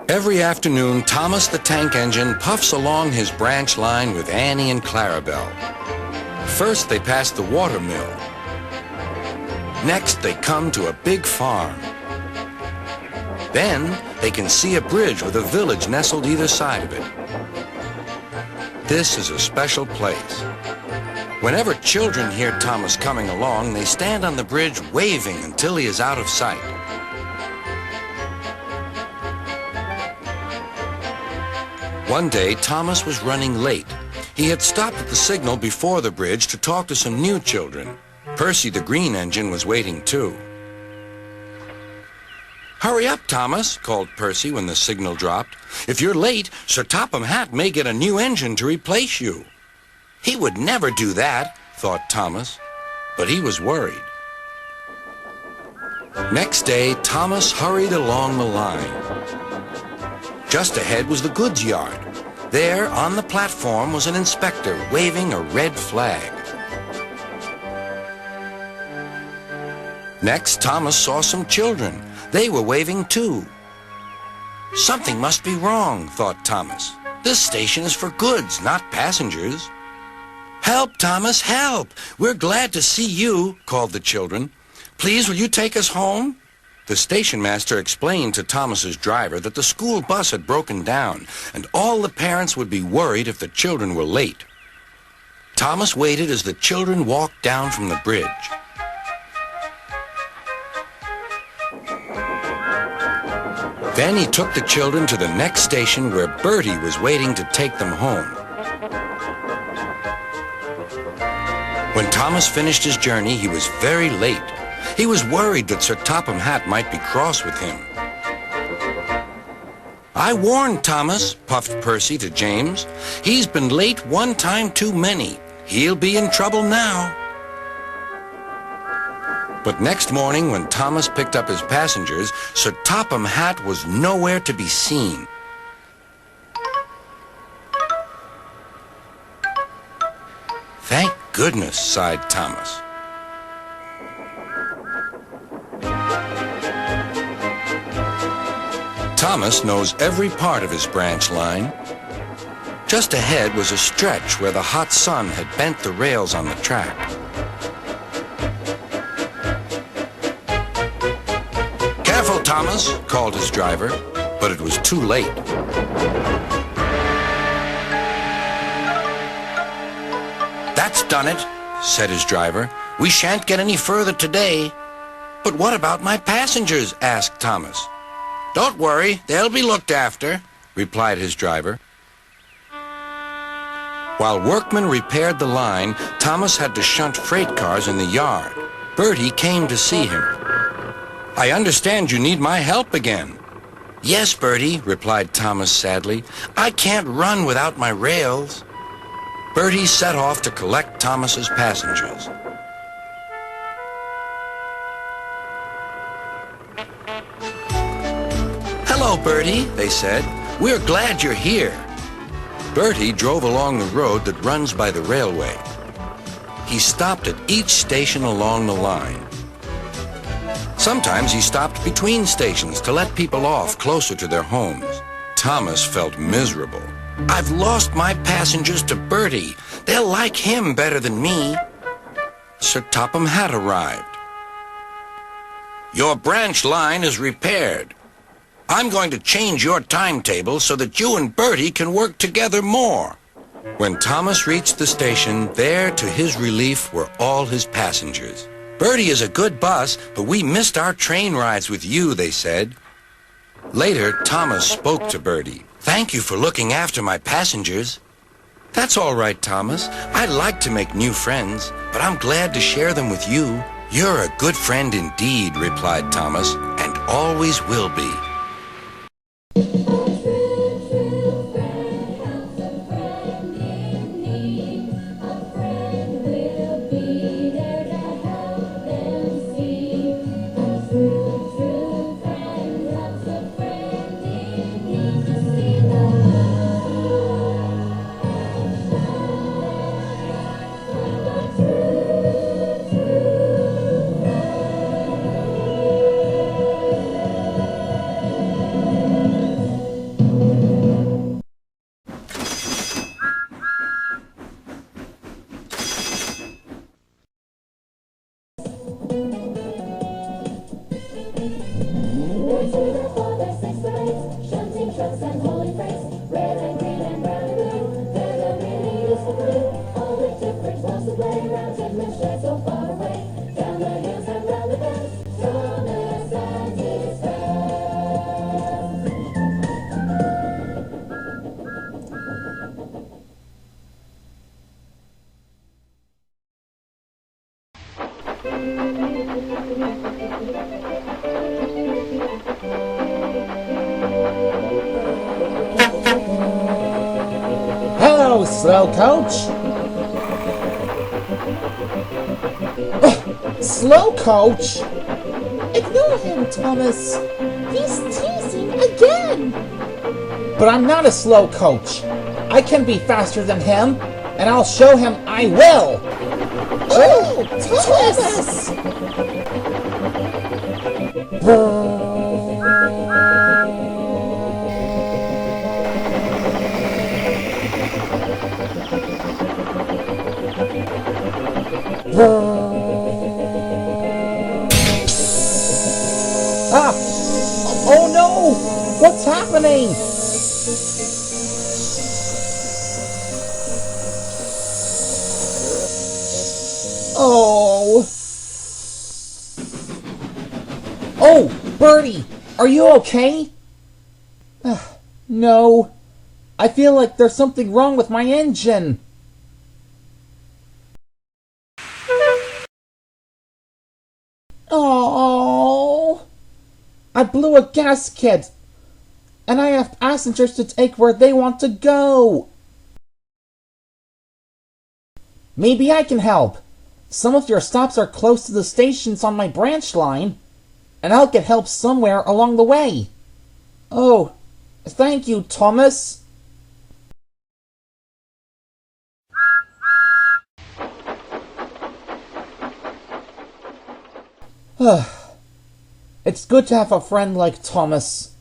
Every afternoon, Thomas the Tank Engine puffs along his branch line with Annie and Clarabelle. First, they pass the water mill. Next, they come to a big farm. Then, they can see a bridge with a village nestled either side of it. This is a special place. Whenever children hear Thomas coming along, they stand on the bridge waving until he is out of sight. One day, Thomas was running late. He had stopped at the signal before the bridge to talk to some new children. Percy the Green Engine was waiting too. "Hurry up, Thomas," called Percy when the signal dropped. "If you're late, Sir Topham Hatt may get a new engine to replace you." He would never do that, thought Thomas, but he was worried. Next day, Thomas hurried along the line. Just ahead was the goods yard. There, on the platform, was an inspector waving a red flag. Next, Thomas saw some children. They were waving too. Something must be wrong, thought Thomas. This station is for goods, not passengers. "Help, Thomas, help! We're glad to see you," called the children. "Please, will you take us home?" The station master explained to Thomas's driver that the school bus had broken down, and all the parents would be worried if the children were late. Thomas waited as the children walked down from the bridge. Then he took the children to the next station where Bertie was waiting to take them home. When Thomas finished his journey, he was very late. He was worried that Sir Topham Hatt might be cross with him. "I warned Thomas," puffed Percy to James. "He's been late one time too many. He'll be in trouble now." But next morning, when Thomas picked up his passengers, Sir Topham Hatt was nowhere to be seen. "Thank goodness," sighed Thomas. Thomas knows every part of his branch line. Just ahead was a stretch where the hot sun had bent the rails on the track. "Careful, Thomas," called his driver, but it was too late. "That's done it," said his driver. "We shan't get any further today." "But what about my passengers?" asked Thomas. "Don't worry, they'll be looked after," replied his driver. While workmen repaired the line, Thomas had to shunt freight cars in the yard. Bertie came to see him. "I understand you need my help again." "Yes, Bertie," replied Thomas sadly. "I can't run without my rails." Bertie set off to collect Thomas's passengers. "Hello, Bertie," they said. "We're glad you're here." Bertie drove along the road that runs by the railway. He stopped at each station along the line. Sometimes he stopped between stations to let people off closer to their homes. Thomas felt miserable. "I've lost my passengers to Bertie. They'll like him better than me." Sir Topham Hatt arrived. "Your branch line is repaired. I'm going to change your timetable so that you and Bertie can work together more." When Thomas reached the station, there, to his relief, were all his passengers. Bertie is a good bus, but we missed our train rides with you, they said. Later, Thomas spoke to Bertie. Thank you for looking after my passengers. That's all right, Thomas. I like to make new friends, but I'm glad to share them with you. You're a good friend indeed, replied Thomas, and always will be. Hello, slow coach. Slow coach? Ignore him, Thomas. He's teasing again. But I'm not a slow coach. I can be faster than him, and I'll show him I will. Oh, Thomas! Ah! Oh no! What's happening? Oh! Oh, Bertie! Are you okay? No. I feel like there's something wrong with my engine. Oh! I blew a gasket, and I have passengers to take where they want to go. Maybe I can help. Some of your stops are close to the stations on my branch line, and I'll get help somewhere along the way. Oh, thank you, Thomas. It's good to have a friend like Thomas.